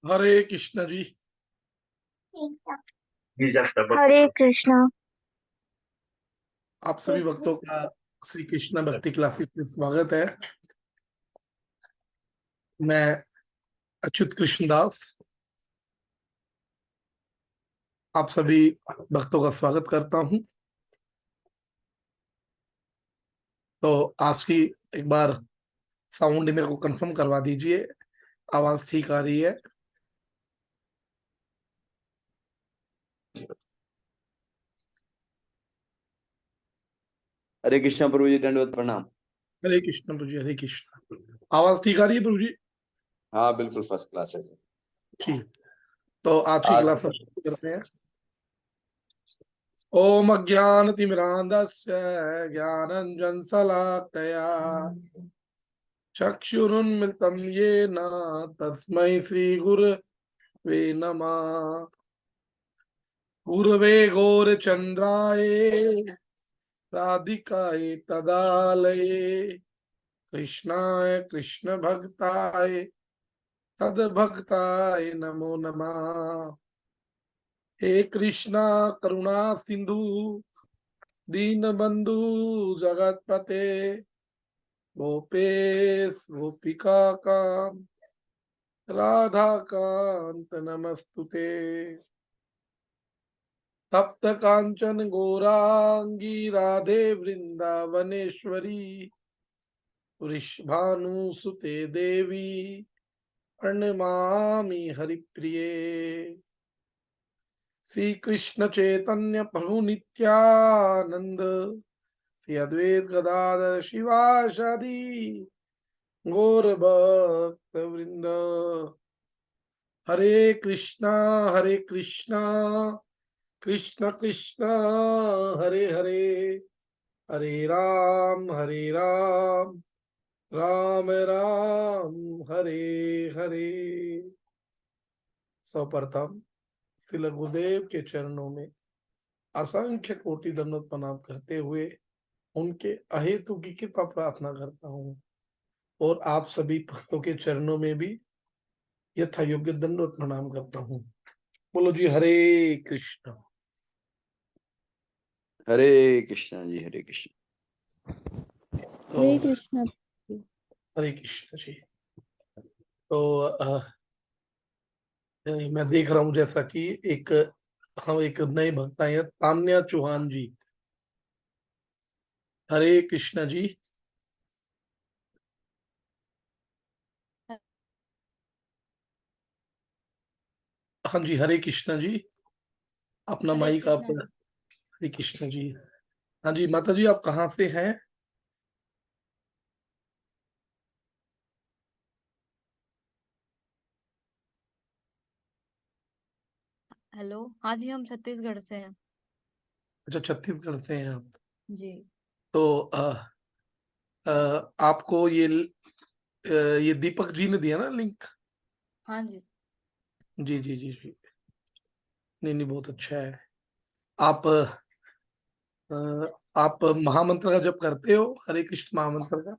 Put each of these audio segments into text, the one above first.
हरे कृष्ण जी। हरे कृष्णा। आप सभी भक्तों का श्री कृष्ण भक्ति क्लासेस में स्वागत है। मैं अच्युत कृष्णदास आप सभी भक्तों का स्वागत करता हूं। तो आज की एक बार साउंड मेरे को कंफर्म करवा दीजिए, आवाज ठीक आ रही है? हरे कृष्णा प्रभु जी, दंडवत प्रणाम। हरे कृष्ण प्रभु जी, हरे कृष्ण। आवाज ठीक आ रही है प्रभु जी? हाँ, बिल्कुल फर्स्ट क्लास है। ठीक। तो आज की आज क्लास हम शुरू करते हैं। ओम अज्ञानतिमिरान्धस्य ज्ञानाञ्जनशलाकया चक्षुरुन्मिलितं येन तस्मै श्रीगुरवे नमः। पूर्वे घोरचन्द्राय राधिकाय तदालये कृष्णाय कृष्णभक्ताय तद्भक्ताय नमो नमः। हे कृष्णा करुणा सिंधु दीनबंधु जगतपते गोपेश गोपिका काम राधा कांत नमस्तुते। तप्त कांचन गौरांगी राधे वृंदावनेश्वरी वृषभानुसुते देवी प्रणमामि हरिप्रिये। श्री कृष्ण चैतन्य प्रभु नित्यानंद श्री अद्वैत गदाधर शिवासादि गौर भक्त वृंद। हरे कृष्णा कृष्ण कृष्ण हरे हरे, हरे राम राम राम हरे हरे। सर्वप्रथम श्री गुरुदेव के चरणों में असंख्य कोटि दंडवत प्रणाम करते हुए उनके अहेतु की कृपा प्रार्थना करता हूँ और आप सभी भक्तों के चरणों में भी यथा योग्य दंडवत प्रणाम करता हूँ। बोलो जी हरे कृष्ण। हरे कृष्णा जी, हरे कृष्ण। तो हरे कृष्णा। हरे कृष्ण जी। तो मैं देख रहा हूँ जैसा कि एक नए भक्त आए हैं, तान्या चौहान जी। हरे कृष्ण जी। हाँ जी, हरे कृष्ण जी। अपना हरे माइक आप। कृष्णा। हरे कृष्ण जी। हाँ जी माता जी, आप कहाँ से हैं? हेलो, हाँ जी, हम छत्तीसगढ़ से हैं। अच्छा, छत्तीसगढ़ से हैं आप। जी। तो आपको ये दीपक जी ने दिया ना लिंक? हाँ जी। जी जी जी जी। नहीं नहीं, बहुत अच्छा है। आप अ, आप महामंत्र का जप करते हो, हरे कृष्ण महामंत्र का?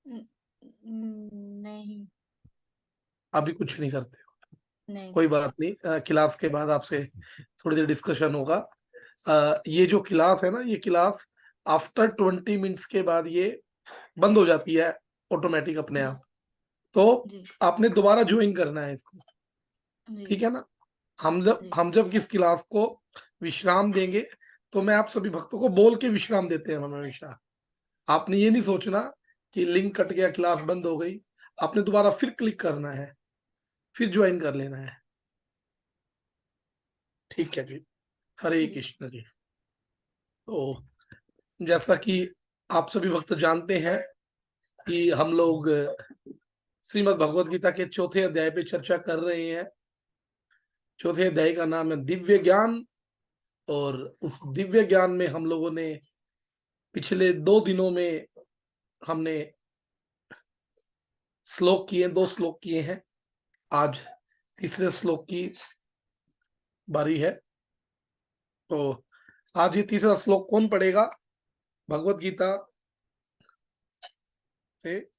नहीं। अभी कुछ नहीं करते हो? नहीं। कोई बात नहीं, क्लास के बाद आपसे थोड़ी देर डिस्कशन होगा। ये जो क्लास है ना, ये क्लास आफ्टर 20 मिनट्स के बाद ये बंद हो जाती है ऑटोमेटिक अपने जी। आप। तो जी। आपने दोबारा ज्वाइन करना है इसको, जी। ठीक है ना? हम जब किस क्लास को विश्राम देंगे तो मैं आप सभी भक्तों को बोल के विश्राम देते हैं हम हमेशा। आपने ये नहीं सोचना कि लिंक कट गया, क्लास बंद हो गई। आपने दोबारा फिर क्लिक करना है, फिर ज्वाइन कर लेना है, ठीक है जी? हरे जी। कृष्ण जी। तो जैसा कि आप सभी भक्त जानते हैं कि हम लोग श्रीमद् भगवद गीता के चौथे अध्याय पे चर्चा कर रहे हैं। चौथे अध्याय का नाम है दिव्य ज्ञान, और उस दिव्य ज्ञान में हम लोगों ने पिछले 2 दिनों में हमने श्लोक किए, 2 श्लोक किए हैं। आज तीसरे श्लोक की बारी है। तो आज ये तीसरा श्लोक कौन पढ़ेगा भगवत गीता से?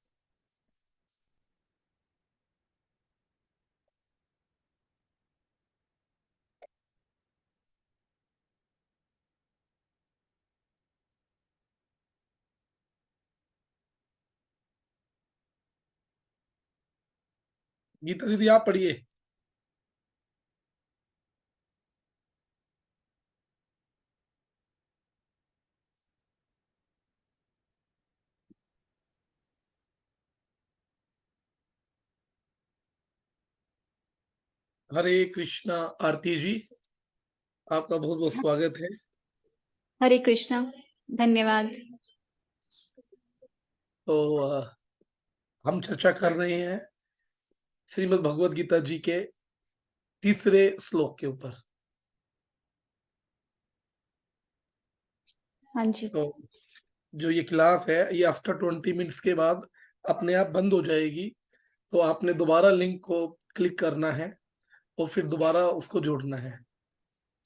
गीता दीदी आप पढ़िए। हरे कृष्णा। आरती जी, आपका बहुत बहुत स्वागत है। हरे कृष्णा, धन्यवाद। तो हम चर्चा कर रहे हैं श्रीमद् भगवद गीता जी के तीसरे श्लोक के ऊपर। हाँ जी। तो जो ये क्लास है ये आफ्टर 20 मिनट्स के बाद अपने आप बंद हो जाएगी, तो आपने दोबारा लिंक को क्लिक करना है और फिर दोबारा उसको जोड़ना है,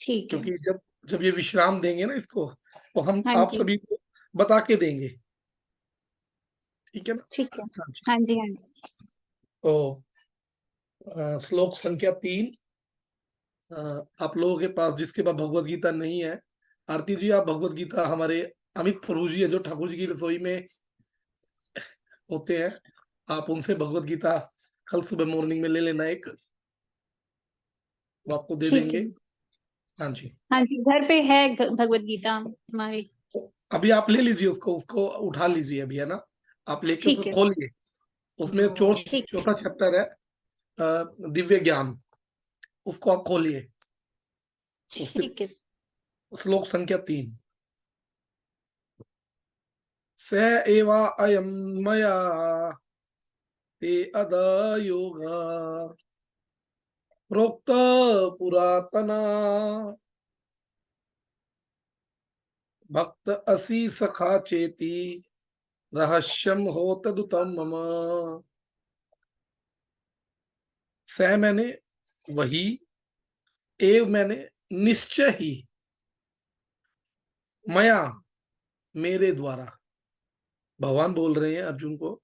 ठीक है। क्योंकि जब जब ये विश्राम देंगे ना इसको, तो हम हाँ आप जी। सभी को बता के देंगे, ठीक है ना? ठीक है। हाँ जी। हाँ जी, हाँ जी। तो श्लोक संख्या 3, आप लोगों के पास जिसके पास भगवत गीता नहीं है, आरती जी आप भगवत गीता, हमारे अमित प्रभु जी है जो ठाकुर जी की रसोई में होते हैं, आप उनसे भगवत गीता कल सुबह मॉर्निंग में ले लेना एक, वो आपको दे ठीक देंगे। है। हाँ जी। हाँ जी, घर पे है भगवत गीता हमारी। तो अभी आप ले लीजिए उसको उसको उठा लीजिए अभी, है ना? आप लेके ठीक उसको है। खोलिए, उसमें ठीक। चौथा चैप्टर है दिव्य ज्ञान, उसको आप खोलिए। उसके ठीक है। श्लोक संख्या 3, स एवा अयम मया ते अदा योगा प्रोक्त पुरातना भक्त असी सखा चेती रहस्यम हो तदुतम मम। स मैंने वही, एव मैंने निश्चय ही, मया मेरे द्वारा, भगवान बोल रहे हैं अर्जुन को,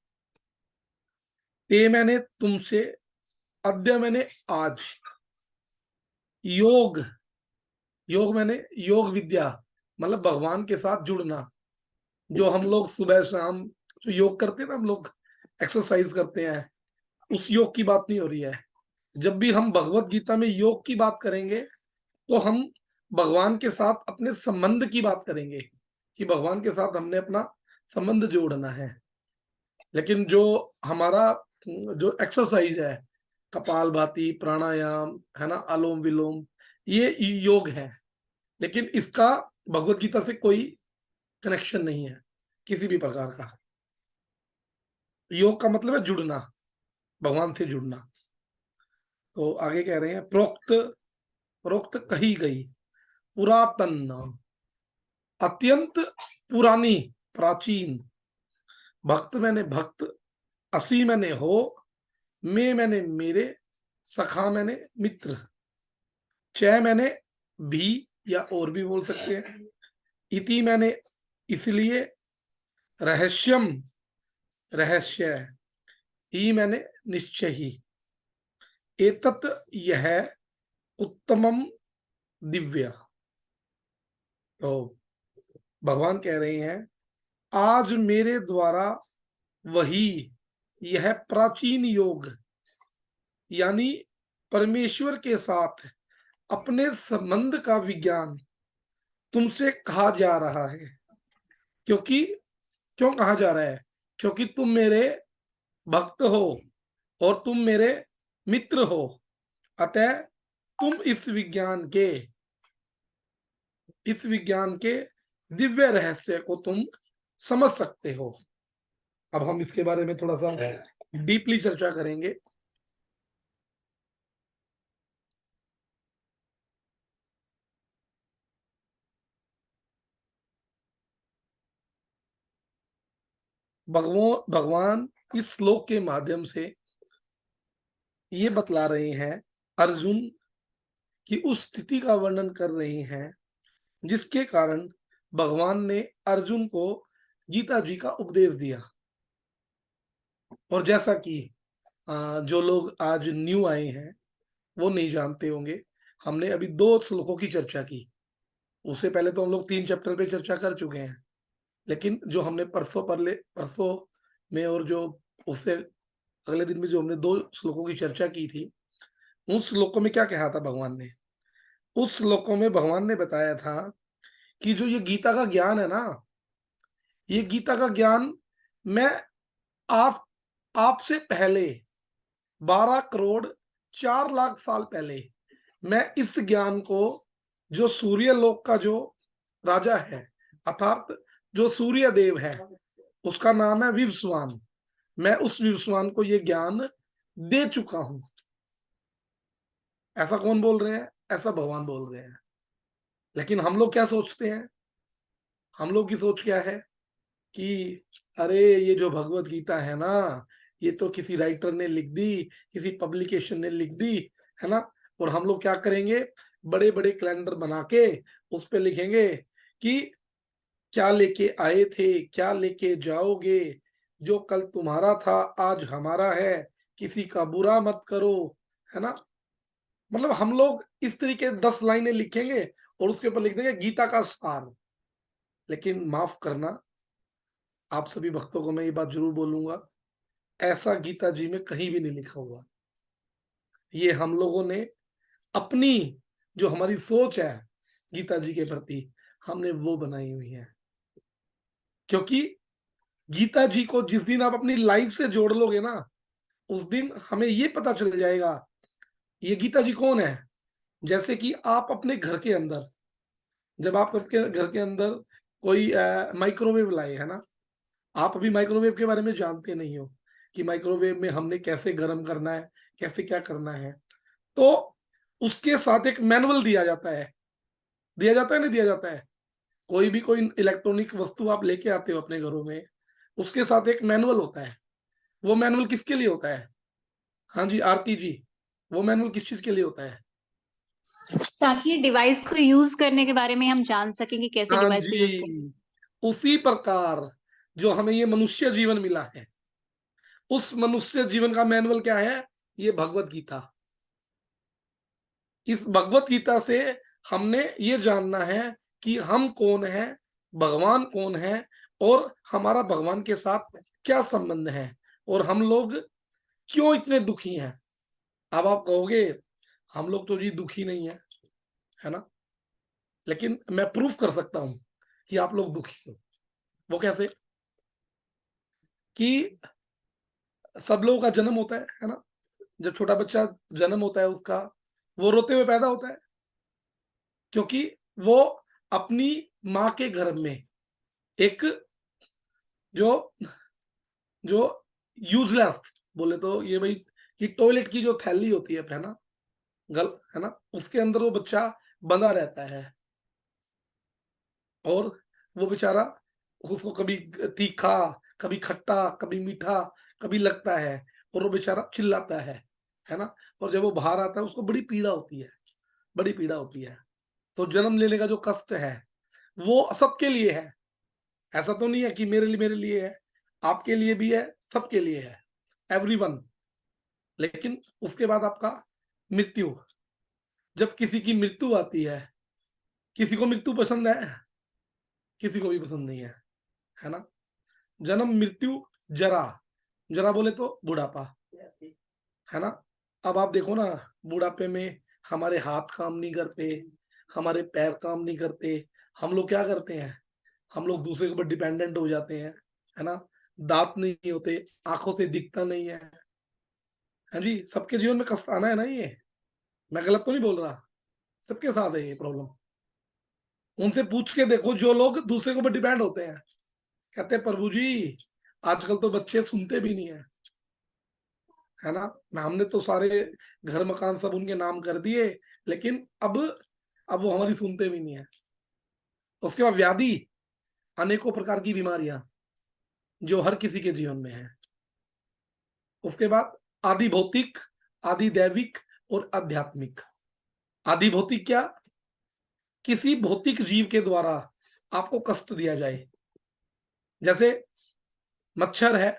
ते मैंने तुमसे, अद्य मैंने आज, योग, योग मैंने योग विद्या, मतलब भगवान के साथ जुड़ना। जो हम लोग सुबह शाम जो योग करते हैं ना, हम लोग एक्सरसाइज करते हैं, उस योग की बात नहीं हो रही है। जब भी हम भगवत गीता में योग की बात करेंगे, तो हम भगवान के साथ अपने संबंध की बात करेंगे कि भगवान के साथ हमने अपना संबंध जोड़ना है। लेकिन जो हमारा जो एक्सरसाइज है, कपालभाति, प्राणायाम, है ना, अनुलोम विलोम, ये योग है, लेकिन इसका भगवत गीता से कोई कनेक्शन नहीं है किसी भी प्रकार का। योग का मतलब है जुड़ना, भगवान से जुड़ना। तो आगे कह रहे हैं प्रोक्त, प्रोक्त कही गई, पुरातन, अत्यंत पुरानी, प्राचीन, भक्त मैंने भक्त, असी मैंने हो, मैं मैंने मेरे, सखा मैंने मित्र, चय मैंने भी या और भी बोल सकते हैं, इति मैंने इसलिए, रहस्यम रहस्य, ही मैंने निश्चय ही, एतत् यह, उत्तमम दिव्य। तो भगवान कह रहे हैं आज मेरे द्वारा वही, यह प्राचीन योग, यानी परमेश्वर के साथ अपने संबंध का विज्ञान तुमसे कहा जा रहा है। क्योंकि क्यों कहा जा रहा है? क्योंकि तुम मेरे भक्त हो और तुम मेरे मित्र हो, अतः तुम इस विज्ञान के दिव्य रहस्य को तुम समझ सकते हो। अब हम इसके बारे में थोड़ा सा डीपली चर्चा करेंगे। भगवान इस श्लोक के माध्यम से ये बतला रहे हैं अर्जुन की उस स्थिति का वर्णन कर रहे हैं जिसके कारण भगवान ने अर्जुन को गीता जी का उपदेश दिया। और जैसा कि जो लोग आज न्यू आए हैं वो नहीं जानते होंगे, हमने अभी 2 श्लोकों की चर्चा की, उससे पहले तो हम लोग 3 चैप्टर पे चर्चा कर चुके हैं। लेकिन जो हमने परसों में और जो उससे अगले दिन में जो हमने 2 श्लोकों की चर्चा की थी, उन श्लोकों में क्या कहा था भगवान ने? उस श्लोकों में भगवान ने बताया था कि जो ये गीता का ज्ञान है ना, ये गीता का ज्ञान मैं आप आपसे पहले 12 करोड़ 4 लाख साल पहले मैं इस ज्ञान को, जो सूर्य लोक का जो राजा है, अर्थात जो सूर्य देव है, उसका नाम है विवस्वान, मैं उस विवस्वान को ये ज्ञान दे चुका हूं। ऐसा कौन बोल रहे हैं? ऐसा भगवान बोल रहे हैं। लेकिन हम लोग क्या सोचते हैं? हम लोग की सोच क्या है कि अरे ये जो भगवत गीता है ना, ये तो किसी राइटर ने लिख दी, किसी पब्लिकेशन ने लिख दी, है ना? और हम लोग क्या करेंगे? बड़े बड़े कैलेंडर बना के उस पे लिखेंगे कि क्या लेके आए थे, क्या लेके जाओगे, जो कल तुम्हारा था आज हमारा है, किसी का बुरा मत करो, है ना? मतलब हम लोग इस तरीके 10 लाइनें लिखेंगे और उसके ऊपर लिख देंगे गीता का सार। लेकिन माफ करना, आप सभी भक्तों को मैं ये बात जरूर बोलूंगा, ऐसा गीता जी में कहीं भी नहीं लिखा हुआ। ये हम लोगों ने अपनी जो हमारी सोच है गीता जी के प्रति, हमने वो बनाई हुई है। क्योंकि गीता जी को जिस दिन आप अपनी लाइफ से जोड़ लोगे ना, उस दिन हमें ये पता चल जाएगा ये गीता जी कौन है। जैसे कि आप अपने घर के अंदर, जब आप आपके घर के अंदर कोई माइक्रोवेव लाए, है ना, आप अभी माइक्रोवेव के बारे में जानते नहीं हो कि माइक्रोवेव में हमने कैसे गर्म करना है, कैसे क्या करना है। तो उसके साथ एक मैनुअल दिया जाता है, नहीं दिया जाता है? कोई भी कोई इलेक्ट्रॉनिक वस्तु आप लेके आते हो अपने घरों में, उसके साथ एक मैनुअल होता है। वो मैनुअल किसके लिए होता है? हाँ जी, आरती जी, वो मैनुअल किस चीज के लिए होता है? ताकि डिवाइस को यूज करने के बारे में हम जान सकें कि कैसे हाँ डिवाइस को यूज करना। जी, उसी प्रकार जो हमें ये मनुष्य जीवन मिला है, उस मनुष्य जीवन का मैनुअल क्या है? ये भगवत गीता। इस भगवत गीता से हमने ये जानना है कि हम कौन है, भगवान कौन है, और हमारा भगवान के साथ क्या संबंध है, और हम लोग क्यों इतने दुखी हैं। अब आप कहोगे हम लोग तो जी दुखी नहीं है ना? लेकिन मैं प्रूफ कर सकता हूं कि आप लोग दुखी हो। वो कैसे? कि सब लोगों का जन्म होता है ना? जब छोटा बच्चा जन्म होता है उसका, वो रोते हुए पैदा होता है, क्योंकि वो अपनी माँ के गर्भ में एक जो जो यूजलेस, बोले तो ये भाई कि टॉयलेट की जो थैली होती है ना, गल, है ना, उसके अंदर वो बच्चा बंधा रहता है। और वो बेचारा, उसको कभी तीखा, कभी खट्टा, कभी मीठा, कभी लगता है, और वो बेचारा चिल्लाता है ना? और जब वो बाहर आता है उसको बड़ी पीड़ा होती है, बड़ी पीड़ा होती है। तो जन्म लेने का जो कष्ट है वो सबके लिए है। ऐसा तो नहीं है कि मेरे लिए है, आपके लिए भी है, सबके लिए है, एवरीवन। लेकिन उसके बाद आपका मृत्यु, जब किसी की मृत्यु आती है, किसी को मृत्यु पसंद है? किसी को भी पसंद नहीं है ना? जन्म, मृत्यु, जरा, जरा बोले तो बुढ़ापा, है ना? अब आप देखो ना, बुढ़ापे में हमारे हाथ काम नहीं करते, हमारे पैर काम नहीं करते, हम लोग क्या करते हैं? हम लोग दूसरे के ऊपर डिपेंडेंट हो जाते हैं, है ना? दांत नहीं होते, आंखों से दिखता नहीं है। हाँ जी, सबके जीवन में कष्ट आना है ना ये, मैं गलत तो नहीं बोल रहा, सबके साथ है ये प्रॉब्लम। उनसे पूछ के देखो जो लोग दूसरे के ऊपर डिपेंड होते हैं, कहते हैं प्रभु जी आजकल तो बच्चे सुनते भी नहीं है ना? हमने तो सारे घर मकान सब उनके नाम कर दिए, लेकिन अब वो हमारी सुनते भी नहीं है। उसके बाद व्याधि, अनेकों प्रकार की बीमारियां जो हर किसी के जीवन में है। उसके बाद आदि भौतिक, आदि दैविक और आध्यात्मिक। आदि भौतिक क्या? किसी भौतिक जीव के द्वारा आपको कष्ट दिया जाए। जैसे मच्छर है,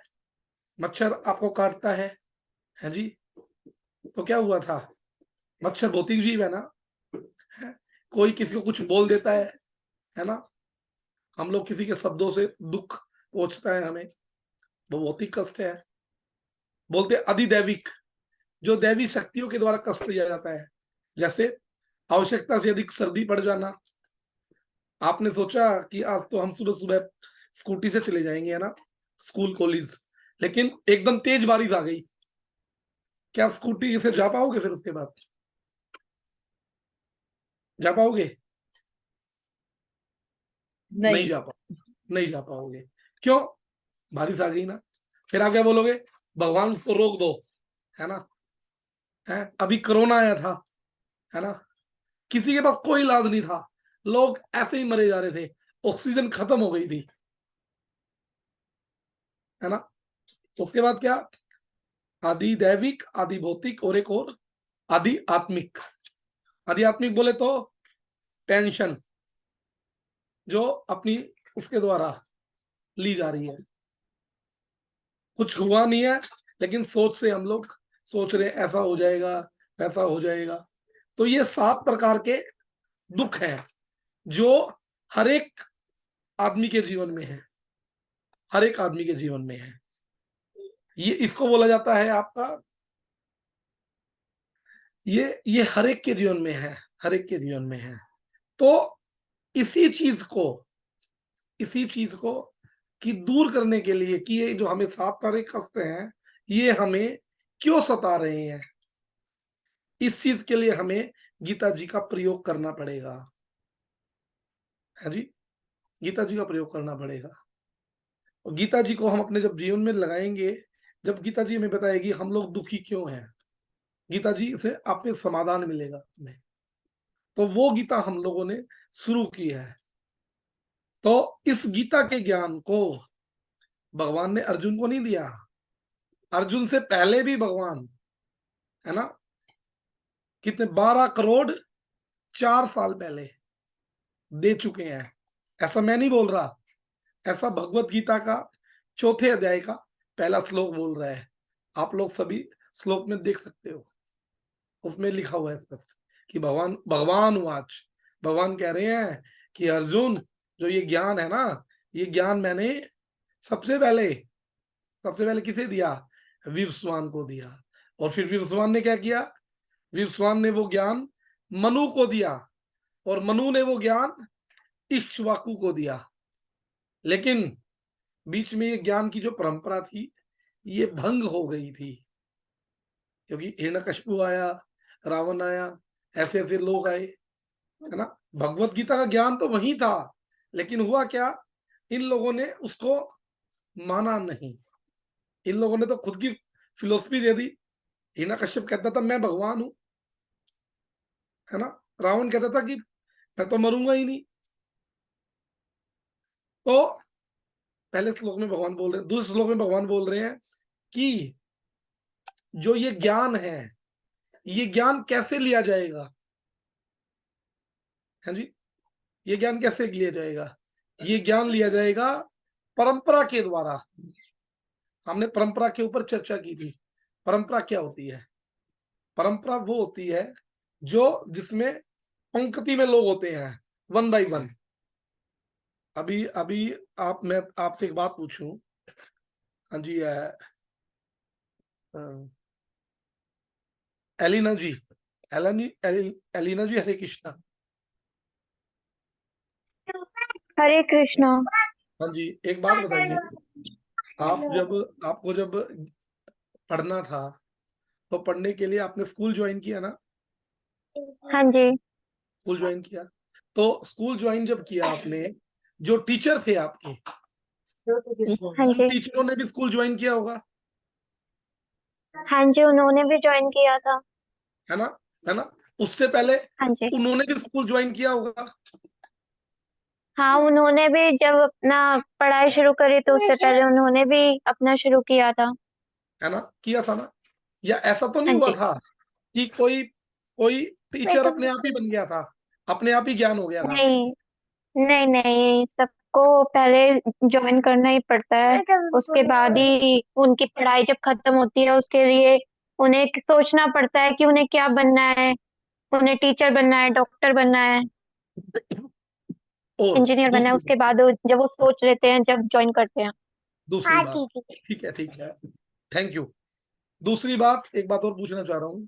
मच्छर आपको काटता है जी, तो क्या हुआ था? मच्छर भौतिक जीव है ना? है? कोई किसी को कुछ बोल देता है ना? हम लोग किसी के शब्दों से दुख पहुंचता है हमें, वो भौतिक कष्ट है। बोलते हैं अधिदैविक, जो दैवी शक्तियों के द्वारा कष्ट दिया जाता है। जैसे आवश्यकता से अधिक सर्दी पड़ जाना। आपने सोचा कि आज तो हम सुबह सुबह स्कूटी से चले जाएंगे, है ना, स्कूल कॉलेज, लेकिन एकदम तेज बारिश आ गई, क्या स्कूटी से जा पाओगे? फिर उसके बाद जा पाओगे? नहीं जा पाओगे, नहीं जा पाओगे। क्यों? बारिश आ गई ना। फिर आप क्या बोलोगे? भगवान उसको रोक दो, है ना। है, अभी कोरोना आया था, है ना, किसी के पास कोई इलाज नहीं था, लोग ऐसे ही मरे जा रहे थे, ऑक्सीजन खत्म हो गई थी, है ना। उसके बाद क्या? आदि दैविक, आदि भौतिक और एक और आदि आत्मिक। आदि आत्मिक बोले तो टेंशन जो अपनी उसके द्वारा ली जा रही है, कुछ हुआ नहीं है लेकिन सोच से हम लोग सोच रहे हैं ऐसा हो जाएगा, वैसा हो जाएगा। तो ये 7 प्रकार के दुख हैं जो हर एक आदमी के जीवन में है, हर एक आदमी के जीवन में है। ये इसको बोला जाता है आपका, ये हर एक के जीवन में है, हर एक के जीवन में है। तो इसी चीज को, इसी चीज को कि दूर करने के लिए कि ये जो हमें 7 सारे कष्ट हैं ये हमें क्यों सता रहे हैं, इस चीज के लिए हमें गीता जी का प्रयोग करना पड़ेगा, है जी। गीता जी का प्रयोग करना पड़ेगा। और गीता जी को हम अपने जब जीवन में लगाएंगे, जब गीता जी हमें बताएगी हम लोग दुखी क्यों हैं, गीता जी से आपको समाधान मिलेगा हमें। तो वो गीता हम लोगों ने शुरू की है। तो इस गीता के ज्ञान को भगवान ने अर्जुन को नहीं दिया, अर्जुन से पहले भी भगवान, है ना, कितने 12 करोड़ 4 साल पहले दे चुके हैं। ऐसा मैं नहीं बोल रहा, ऐसा भगवत गीता का 4थे अध्याय का पहला श्लोक बोल रहा है। आप लोग सभी श्लोक में देख सकते हो, उसमें लिखा हुआ है स्पष्ट कि भगवान वाच, भगवान कह रहे हैं कि अर्जुन जो ये ज्ञान है ना, ये ज्ञान मैंने सबसे पहले किसे दिया? विवस्वान को दिया। और फिर विवस्वान ने क्या किया? विवस्वान ने वो ज्ञान मनु को दिया और मनु ने वो ज्ञान इक्ष्वाकु को दिया। लेकिन बीच में ये ज्ञान की जो परंपरा थी ये भंग हो गई थी, क्योंकि हिरण्यकशिपु आया, रावण आया, ऐसे ऐसे लोग आए, है ना। भगवत गीता का ज्ञान तो वही था, लेकिन हुआ क्या? इन लोगों ने उसको माना नहीं, इन लोगों ने तो खुद की फिलोसफी दे दी। हिरण्यकश्यप कहता था मैं भगवान हूं, है ना। रावण कहता था कि मैं तो मरूंगा ही नहीं। तो पहले श्लोक में भगवान बोल रहे हैं, दूसरे श्लोक में भगवान बोल रहे हैं कि जो ये ज्ञान है ये ज्ञान कैसे लिया जाएगा, है जी। ये ज्ञान कैसे लिया जाएगा? ये ज्ञान लिया जाएगा परंपरा के द्वारा। हमने परंपरा के ऊपर चर्चा की थी। परंपरा क्या होती है? परंपरा वो होती है जो जिसमें पंक्ति में लोग होते हैं, 1 बाय 1। अभी अभी मैं आपसे एक बात पूछूं, हाँ जी, एलिना जी, एलिना जी, हरे कृष्णा। हरे कृष्णा। हाँ जी, एक बात बताइए, आपको जब पढ़ना था तो पढ़ने के लिए आपने स्कूल ज्वाइन किया ना? हाँ जी। स्कूल ज्वाइन किया, तो स्कूल ज्वाइन जब किया आपने, जो टीचर थे आपके हाँ उन जी। टीचरों ने भी स्कूल ज्वाइन किया होगा, हाँ जी, उन्होंने भी ज्वाइन किया था। है ना, है ना। उससे पहले हाँ जी। उन्होंने भी स्कूल ज्वाइन किया होगा, हाँ, उन्होंने भी जब अपना पढ़ाई शुरू करी तो उससे पहले उन्होंने भी अपना शुरू किया था। है ना, किया था ना। या ऐसा तो नहीं हाँ हुआ जी। था कि कोई कोई टीचर अपने आप ही बन गया था, अपने आप ही ज्ञान हो गया था? नहीं, नहीं, नहीं, सबको पहले ज्वाइन करना ही पड़ता है। उसके बाद ही उनकी पढ़ाई जब खत्म होती है उसके लिए उन्हें सोचना पड़ता है कि उन्हें क्या बनना है। उन्हें टीचर बनना है, डॉक्टर बनना है, और इंजीनियर बनना है। दूसरी उसके बाद जब वो सोच लेते हैं, जब ज्वाइन करते हैं। दूसरी बात, ठीक है, ठीक है, थैंक यू। दूसरी बात, एक बात और पूछना चाह रहा हूँ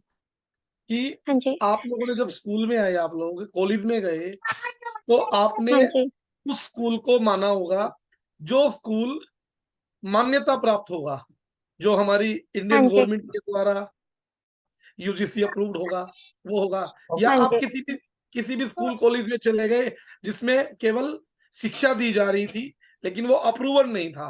कि हाँ जी, आप लोगों ने जब स्कूल में आए, आप लोग कॉलेज में गए, तो आपने हाँ जी, उस स्कूल को माना होगा जो स्कूल मान्यता प्राप्त होगा, जो हमारी हाँ इंडियन जी, गवर्नमेंट के द्वारा यूजीसी अप्रूव्ड होगा, वो होगा। या हाँ आप जी। किसी भी स्कूल कॉलेज में चले गए जिसमें केवल शिक्षा दी जा रही थी, लेकिन वो अप्रूवल नहीं था।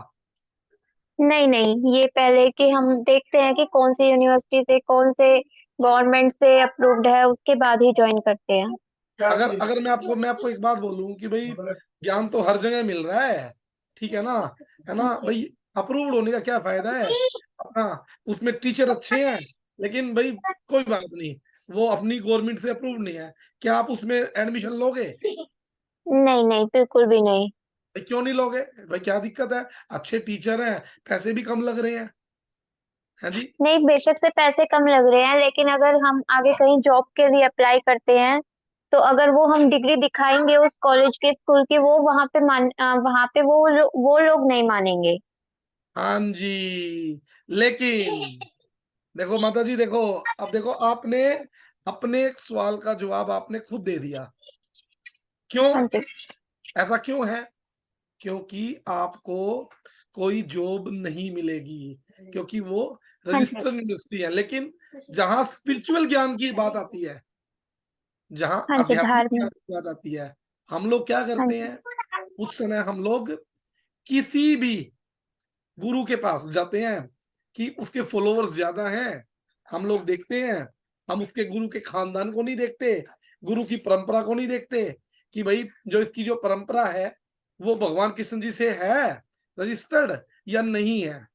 नहीं नहीं, ये पहले कि हम देखते हैं कि कौन सी यूनिवर्सिटी से, कौन से गवर्नमेंट से अप्रूव्ड है, उसके बाद ही ज्वाइन करते हैं। अगर अगर मैं आपको एक बात बोलूं कि भाई ज्ञान तो हर जगह मिल रहा है, ठीक है ना भाई, अप्रूव्ड होने का क्या फायदा है? हाँ, उसमें टीचर अच्छे हैं, लेकिन भाई कोई बात नहीं, वो अपनी गवर्नमेंट से अप्रूव नहीं है, क्या आप उसमें एडमिशन लोगे? नहीं नहीं, बिल्कुल भी नहीं। भाई क्यों नहीं लोगे? भाई क्या दिक्कत है? अच्छे टीचर हैं, पैसे भी कम लग रहे हैं, है जी। नहीं, बेशक से पैसे कम लग रहे हैं, लेकिन अगर हम आगे कहीं जॉब के लिए अप्लाई करते हैं, तो अगर वो हम डिग्री दिखाएंगे उस कॉलेज के, स्कूल की, वो वहां पे वो लोग नहीं मानेंगे। हाँ जी, लेकिन देखो माता जी, देखो, अब देखो, आपने अपने एक सवाल का जवाब आपने खुद दे दिया। क्यों? हाँ जी, ऐसा क्यों है? क्योंकि आपको कोई जॉब नहीं मिलेगी, क्योंकि वो हाँ जी, रजिस्टर्ड यूनिवर्सिटी है। लेकिन जहां स्पिरिचुअल ज्ञान की बात आती है, जहां हाँ जी, आध्यात्मिक ज्ञान धार्मिक। की बात आती है, हम लोग क्या हाँ करते जी, हैं? उस समय हम लोग किसी भी गुरु के पास जाते हैं कि उसके फॉलोअर्स ज्यादा हैं, हम लोग देखते हैं। हम उसके गुरु के खानदान को नहीं देखते, गुरु की परंपरा को नहीं देखते कि भाई जो इसकी जो परंपरा है वो भगवान कृष्ण जी से है, रजिस्टर्ड या नहीं है।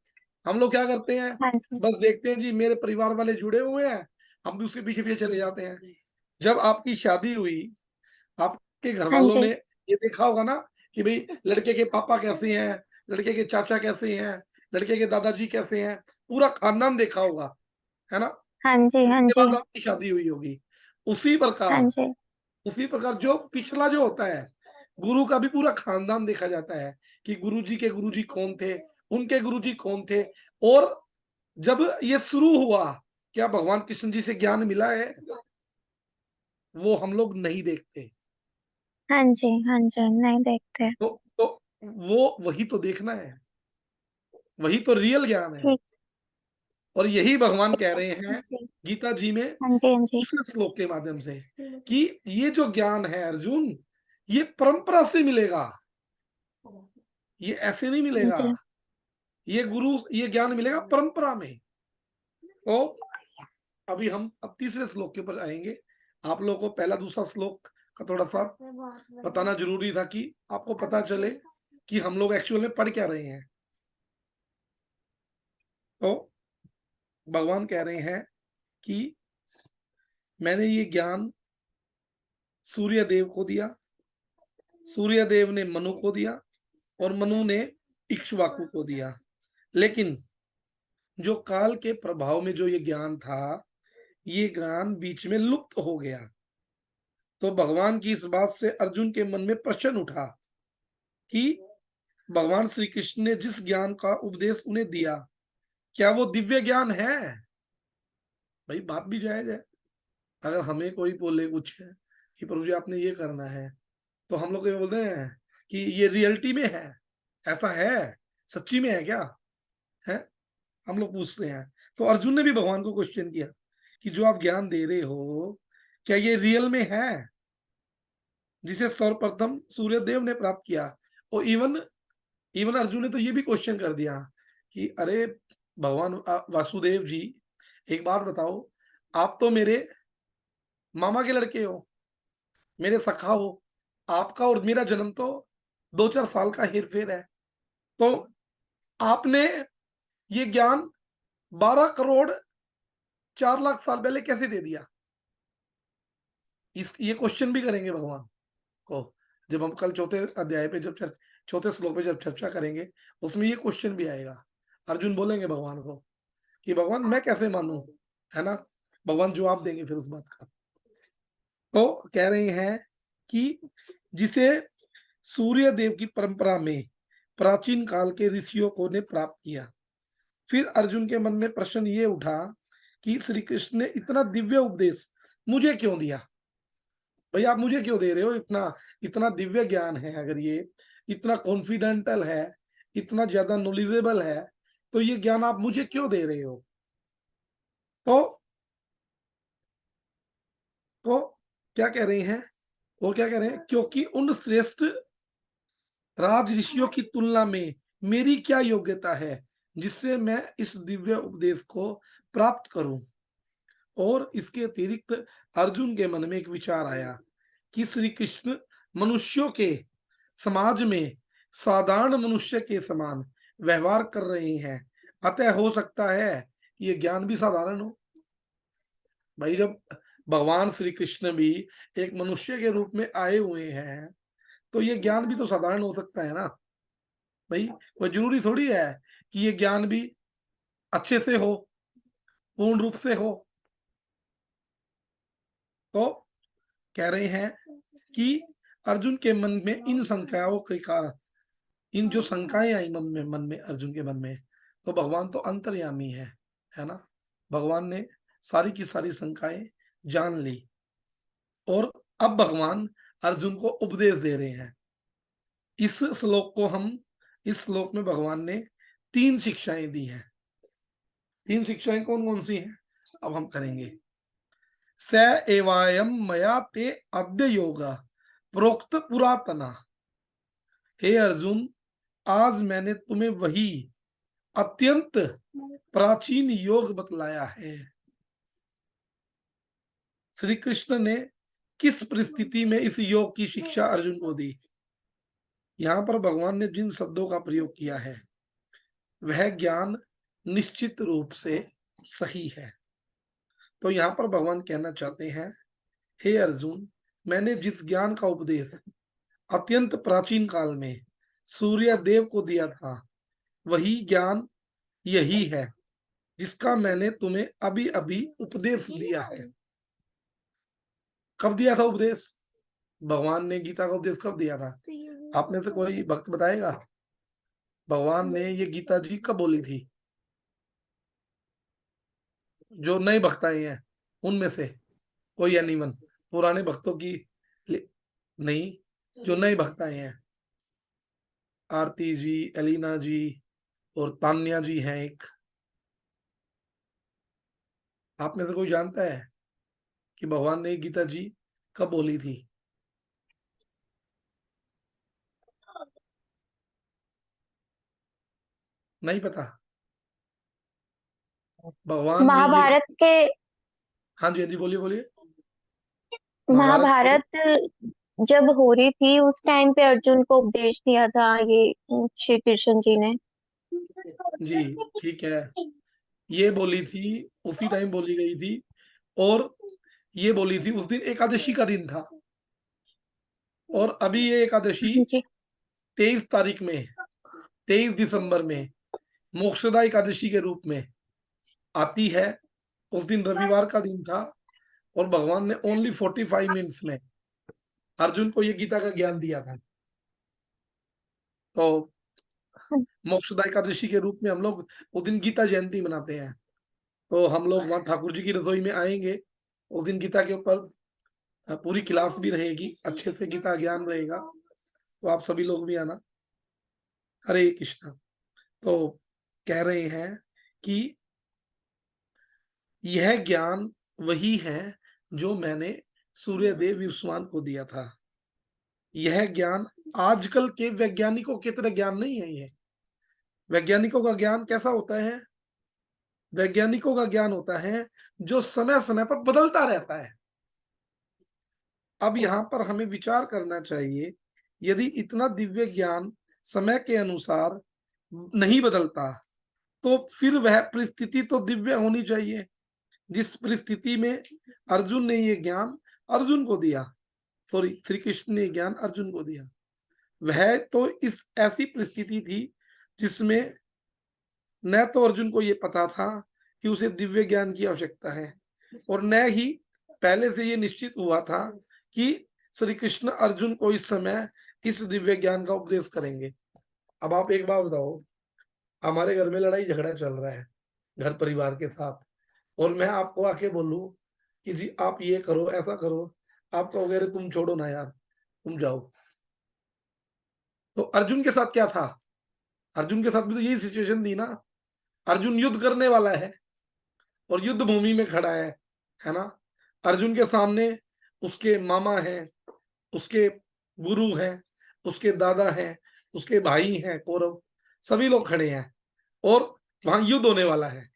हम लोग क्या करते हैं? हाँ जी, बस देखते हैं जी मेरे परिवार वाले जुड़े हुए हैं, हम भी उसके पीछे पीछे चले जाते हैं। जब आपकी शादी हुई, आपके घर हाँ वालों जी, ने ये देखा होगा ना कि भाई लड़के के पापा कैसे हैं, लड़के के चाचा कैसे हैं, लड़के के दादाजी कैसे हैं, पूरा खानदान देखा होगा, है ना? हाँ जी, हाँ उसके जी, बाद आपकी शादी हुई होगी। उसी हाँ प्रकार जी, उसी प्रकार जो पिछला जो होता है, गुरु का भी पूरा खानदान देखा जाता है कि गुरुजी के गुरुजी कौन थे, उनके गुरुजी कौन थे। और जब ये शुरू हुआ, क्या भगवान कृष्ण जी से ज्ञान मिला है? वो हम लोग नहीं देखते। हाँ जी, हाँ जी, नहीं देखते। तो वो वही तो देखना है, वही तो रियल ज्ञान है। ठीक। और यही भगवान कह रहे हाँ हैं जी, गीता जी में हाँ जी, हाँ जी, दूसरे श्लोक के माध्यम से कि ये जो ज्ञान है अर्जुन, ये परंपरा से मिलेगा, ये ऐसे नहीं हाँ मिलेगा। जी। ये ज्ञान मिलेगा परंपरा में। तो अभी हम अब तीसरे श्लोक के ऊपर आएंगे। आप लोगों को पहला दूसरा श्लोक का थोड़ा सा बताना जरूरी था कि आपको पता चले कि हम लोग एक्चुअल में पढ़ क्या रहे हैं। तो भगवान कह रहे हैं कि मैंने ये ज्ञान सूर्य देव को दिया, सूर्य देव ने मनु को दिया, और मनु ने इक्ष्वाकु को दिया। लेकिन जो काल के प्रभाव में जो ये ज्ञान था, ये ज्ञान बीच में लुप्त हो गया। तो भगवान की इस बात से अर्जुन के मन में प्रश्न उठा कि भगवान श्री कृष्ण ने जिस ज्ञान का उपदेश उन्हें दिया, क्या वो दिव्य ज्ञान है? भाई बात भी जायज है। अगर हमें कोई बोले कुछ है कि प्रभु जी आपने ये करना है, तो हम लोग ये बोलते हैं कि ये रियलिटी में है, ऐसा है, सच्ची में है क्या? है, हम लोग पूछते हैं। तो अर्जुन ने भी भगवान को क्वेश्चन किया कि जो आप ज्ञान दे रहे हो, क्या ये रियल में है, जिसे सर्वप्रथम सूर्य देव ने प्राप्त किया? और इवन इवन अर्जुन ने तो ये भी क्वेश्चन कर दिया कि अरे भगवान वासुदेव जी, एक बात बताओ, आप तो मेरे मामा के लड़के हो, मेरे सखा हो, आपका और मेरा जन्म तो 2-4 साल का हेरफेर है, तो आपने ये ज्ञान 12 करोड़ 4 लाख साल पहले कैसे दे दिया? ये क्वेश्चन भी करेंगे भगवान को, जब हम कल चौथे अध्याय पे जब चौथे श्लोक पे जब चर्चा करेंगे, उसमें ये क्वेश्चन भी आएगा। अर्जुन बोलेंगे भगवान को कि भगवान मैं कैसे मानूं, है ना? भगवान जवाब देंगे फिर उस बात का। तो कह रहे हैं कि जिसे सूर्य देव की परंपरा में प्राचीन काल के ऋषियों को ने प्राप्त किया, फिर अर्जुन के मन में प्रश्न ये उठा कि श्री कृष्ण ने इतना दिव्य उपदेश मुझे क्यों दिया? भाई आप मुझे क्यों दे रहे हो? इतना इतना दिव्य ज्ञान है, अगर ये इतना कॉन्फिडेंटल है, इतना ज्यादा नॉलेजेबल है, तो ये ज्ञान आप मुझे क्यों दे रहे हो? तो क्या कह रहे हैं वो? क्या कह रहे हैं? क्योंकि उन श्रेष्ठ राज ऋषियों की तुलना में मेरी क्या योग्यता है जिससे मैं इस दिव्य उपदेश को प्राप्त करूं? और इसके अतिरिक्त अर्जुन के मन में एक विचार आया कि श्री कृष्ण मनुष्यों के समाज में साधारण मनुष्य के समान व्यवहार कर रहे हैं, अतः हो सकता है कि ये ज्ञान भी साधारण हो। भाई जब भगवान श्री कृष्ण भी एक मनुष्य के रूप में आए हुए हैं, तो ये ज्ञान भी तो साधारण हो सकता है ना। भाई कोई जरूरी थोड़ी है कि ये ज्ञान भी अच्छे से हो, पूर्ण रूप से हो। तो कह रहे हैं कि अर्जुन के मन में इन शंकाओं के कारण, इन जो शंकाएं आई मन में अर्जुन के मन में, तो भगवान तो अंतर्यामी है ना। भगवान ने सारी की सारी शंकाएं जान ली और अब भगवान अर्जुन को उपदेश दे रहे हैं। इस श्लोक में भगवान ने 3 शिक्षाएं दी हैं। 3 शिक्षाएं कौन कौन सी हैं अब हम करेंगे। स एवायम मया ते अद्य योगा प्रोक्त पुरातना। हे अर्जुन, आज मैंने तुम्हें वही अत्यंत प्राचीन योग बतलाया है। श्री कृष्ण ने किस परिस्थिति में इस योग की शिक्षा अर्जुन को दी? यहां पर भगवान ने जिन शब्दों का प्रयोग किया है वह ज्ञान निश्चित रूप से सही है। तो यहाँ पर भगवान कहना चाहते हैं, हे अर्जुन, मैंने जिस ज्ञान का उपदेश अत्यंत प्राचीन काल में सूर्य देव को दिया था, वही ज्ञान यही है जिसका मैंने तुम्हें अभी अभी उपदेश दिया है। कब दिया था उपदेश? भगवान ने गीता का उपदेश कब दिया था? आप में से कोई भक्त बताएगा भगवान ने ये गीता जी कब बोली थी? जो नए भक्त आए हैं उनमें से कोई एनीवन, पुराने भक्तों की नहीं, जो नए भक्त आए हैं, आरती जी, एलिना जी और तान्या जी हैं एक। आप में से कोई जानता है कि भगवान ने गीता जी कब बोली थी? नहीं पता? भगवान ने ये, महाभारत के, हाँ जी बोलिए बोलिए। महाभारत जब हो रही थी उस टाइम पे अर्जुन को उपदेश दिया था ये श्री कृष्ण जी ने। जी ठीक है, ये बोली थी, उसी टाइम बोली गई थी। और ये बोली थी उस दिन एकादशी का दिन था, और अभी ये एकादशी जी 23 तारीख में, 23 दिसंबर में मोक्षदा एकादशी के रूप में आती है। उस दिन रविवार का दिन था और भगवान ने ओनली 45 मिनट्स में अर्जुन को ये गीता का ज्ञान दिया था। तो मोक्षदा एकादशी के रूप में हम लोग उस दिन गीता जयंती मनाते हैं। तो हम लोग वहां ठाकुर जी की रसोई में आएंगे, उस दिन गीता के ऊपर पूरी क्लास भी रहेगी, अच्छे से गीता ज्ञान रहेगा, तो आप सभी लोग भी आना। हरे कृष्णा। तो कह रहे हैं कि यह ज्ञान वही है जो मैंने सूर्यदेव विश्वान को दिया था। यह ज्ञान आजकल के वैज्ञानिकों की तरह ज्ञान नहीं है। ये वैज्ञानिकों का ज्ञान कैसा होता है? वैज्ञानिकों का ज्ञान होता है जो समय समय पर बदलता रहता है। अब यहाँ पर हमें विचार करना चाहिए, यदि इतना दिव्य ज्ञान समय के अनुसार नहीं बदलता तो फिर वह परिस्थिति तो दिव्य होनी चाहिए जिस परिस्थिति में अर्जुन ने ये ज्ञान अर्जुन को दिया, सॉरी श्री कृष्ण ने ज्ञान अर्जुन को दिया। वह तो इस ऐसी परिस्थिति थी जिसमें न तो अर्जुन को ये पता था कि उसे दिव्य ज्ञान की आवश्यकता है, और न ही पहले से ये निश्चित हुआ था कि श्री कृष्ण अर्जुन को इस समय इस दिव्य ज्ञान का उपदेश करेंगे। अब आप एक बात बताओ, हमारे घर में लड़ाई झगड़ा चल रहा है घर परिवार के साथ, और मैं आपको आके बोलूं कि जी आप ये करो, ऐसा करो, आप कहोगे अरे तुम छोड़ो ना यार, तुम जाओ। तो अर्जुन के साथ क्या था? अर्जुन के साथ भी तो यही सिचुएशन थी ना। अर्जुन युद्ध करने वाला है और युद्ध भूमि में खड़ा है ना। अर्जुन के सामने उसके मामा हैं, उसके गुरु हैं, उसके दादा हैं, उसके भाई हैं कौरव, सभी लोग खड़े हैं और वहां युद्ध होने वाला है।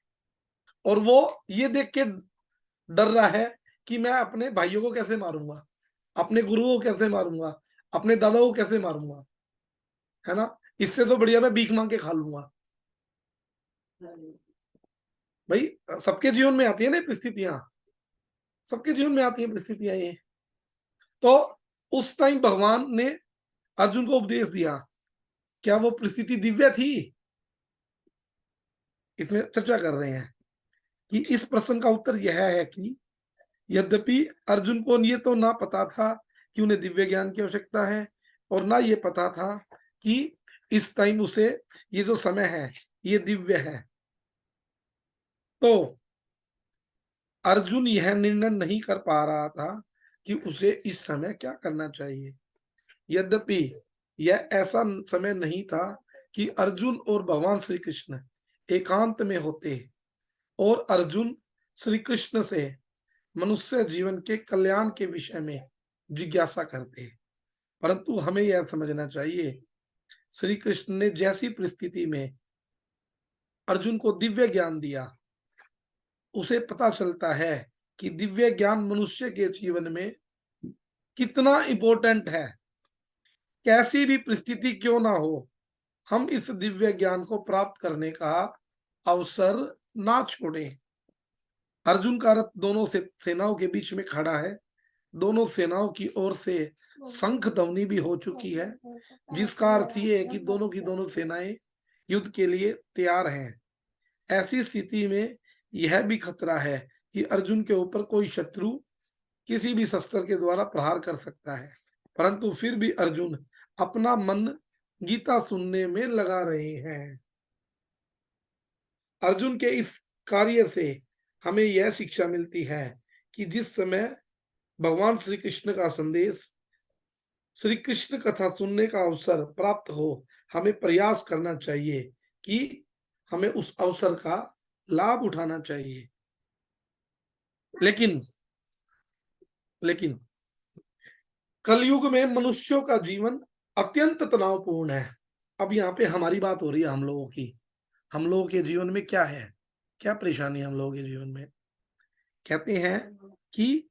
और वो ये देख के डर रहा है कि मैं अपने भाइयों को कैसे मारूंगा, अपने गुरुओं को कैसे मारूंगा, अपने दादा को कैसे मारूंगा, है ना। इससे तो बढ़िया मैं भीख मांग के खा लूंगा। भाई सबके जीवन में आती है ना परिस्थितियां, सबके जीवन में आती है परिस्थितियां ये। तो उस टाइम भगवान ने अर्जुन को उपदेश दिया। क्या वो परिस्थिति दिव्य थी? इसमें चर्चा कर रहे हैं कि इस प्रश्न का उत्तर यह है कि यद्यपि अर्जुन को ये तो ना पता था कि उन्हें दिव्य ज्ञान की आवश्यकता है, और ना ये पता था कि इस टाइम उसे ये जो समय है ये दिव्य है। तो अर्जुन यह निर्णय नहीं कर पा रहा था कि उसे इस समय क्या करना चाहिए। यद्यपि यह ऐसा समय नहीं था कि अर्जुन और भगवान श्री कृष्ण एकांत में होते और अर्जुन श्री कृष्ण से मनुष्य जीवन के कल्याण के विषय में जिज्ञासा करते। परंतु हमें यह समझना चाहिए, श्री कृष्ण ने जैसी परिस्थिति में अर्जुन को दिव्य ज्ञान दिया, उसे पता चलता है कि दिव्य ज्ञान मनुष्य के जीवन में कितना इंपॉर्टेंट है। कैसी भी परिस्थिति क्यों ना हो, हम इस दिव्य ज्ञान को प्राप्त करने का अवसर ना छोड़ें। अर्जुन का रथ दोनों सेनाओं के बीच में खड़ा है। दोनों सेनाओं की ओर से शंख ध्वनि भी हो चुकी है, जिसका अर्थ ये है कि दोनों की दोनों सेनाएं युद्ध के लिए तैयार हैं। ऐसी स्थिति में यह भी खतरा है कि अर्जुन के ऊपर कोई शत्रु किसी भी शस्त्र के द्वारा प्रहार कर सकता है, परंतु फिर भी अर्जुन अपना मन गीता सुनने में लगा रहे हैं। अर्जुन के इस कार्य से हमें यह शिक्षा मिलती है कि जिस समय भगवान श्री कृष्ण का संदेश, श्री कृष्ण कथा सुनने का अवसर प्राप्त हो, हमें प्रयास करना चाहिए कि हमें उस अवसर का लाभ उठाना चाहिए। लेकिन कलयुग में मनुष्यों का जीवन अत्यंत तनावपूर्ण है। अब यहाँ पे हमारी बात हो रही है हम लोगों की। हम लोगों के जीवन में क्या है, क्या परेशानी है हम लोगों के जीवन में। कहते हैं कि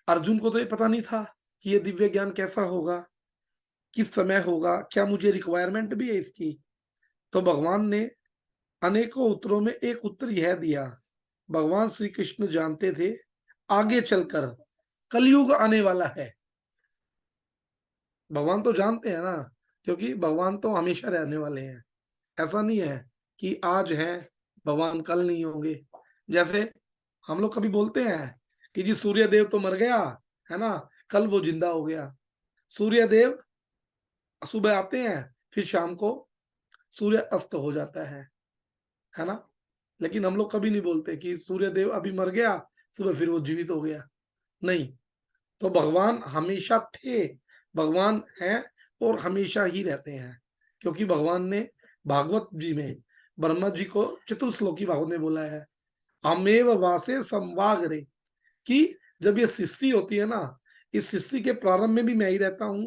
अर्जुन को तो ये पता नहीं था कि ये दिव्य ज्ञान कैसा होगा, किस समय होगा, क्या मुझे रिक्वायरमेंट भी है इसकी। तो भगवान ने अनेकों उत्तरों में एक उत्तर यह दिया। भगवान श्री कृष्ण जानते थे आगे चलकर कलयुग आने वाला है। भगवान तो जानते हैं ना, क्योंकि भगवान तो हमेशा रहने वाले हैं। ऐसा नहीं है कि आज है भगवान कल नहीं होंगे। जैसे हम लोग कभी बोलते हैं कि जी सूर्य देव तो मर गया है ना, कल वो जिंदा हो गया। सूर्य देव सुबह आते हैं, फिर शाम को सूर्य अस्त हो जाता है ना। लेकिन हम लोग कभी नहीं बोलते कि सूर्य देव अभी मर गया, सुबह फिर वो जीवित हो गया। नहीं, तो भगवान हमेशा थे, भगवान हैं और हमेशा ही रहते हैं। क्योंकि भगवान ने भागवत जी में ब्रह्मा जी को चतुर्श्लोकी भागवत में बोला है, अमेव वासे संवागरे, कि जब ये सृष्टि होती है ना, इस सृष्टि के प्रारंभ में भी मैं ही रहता हूं,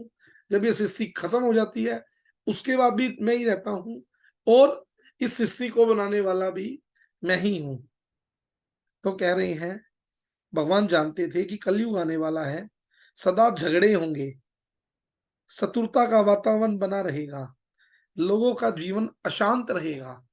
जब ये सृष्टि खत्म हो जाती है उसके बाद भी मैं ही रहता हूं, और इस सृष्टि को बनाने वाला भी मैं ही हूं। तो कह रहे हैं भगवान जानते थे कि कलयुग आने वाला है, सदा झगड़े होंगे, शत्रुता का वातावरण बना रहेगा, लोगों का जीवन अशांत रहेगा,